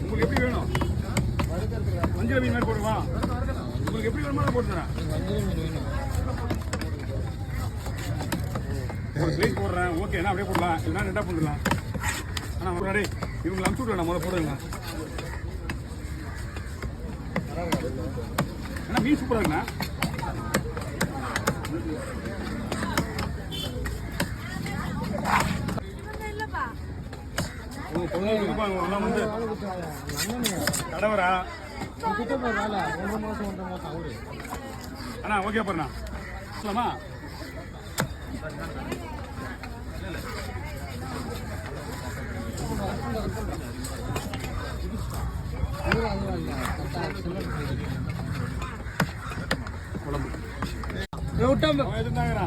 உங்களுக்கு எப்படி வேணும்? மஞ்சள் மீன் மாதிரி போடுவா. உங்களுக்கு எப்படி வேணுமோ போட்டு தரேன். ஒரு பிளேட் போடுறேன். ஓகே, நான் அப்படியே போடலாம். இல்லைன்னா ரெண்டா போட்டுடலாம். ஆனால் முன்னாடி இவங்களை அனுப்பிச்சு விடுவேன். முதல்ல போடுங்க. ஏன்னா மீன் சூப்பராக இருக்குண்ணா. வந்து கடவரா அண்ணா ஓகே பாருண்ணா சொல்லலாமா? குழம்பு எதுனாங்கண்ணா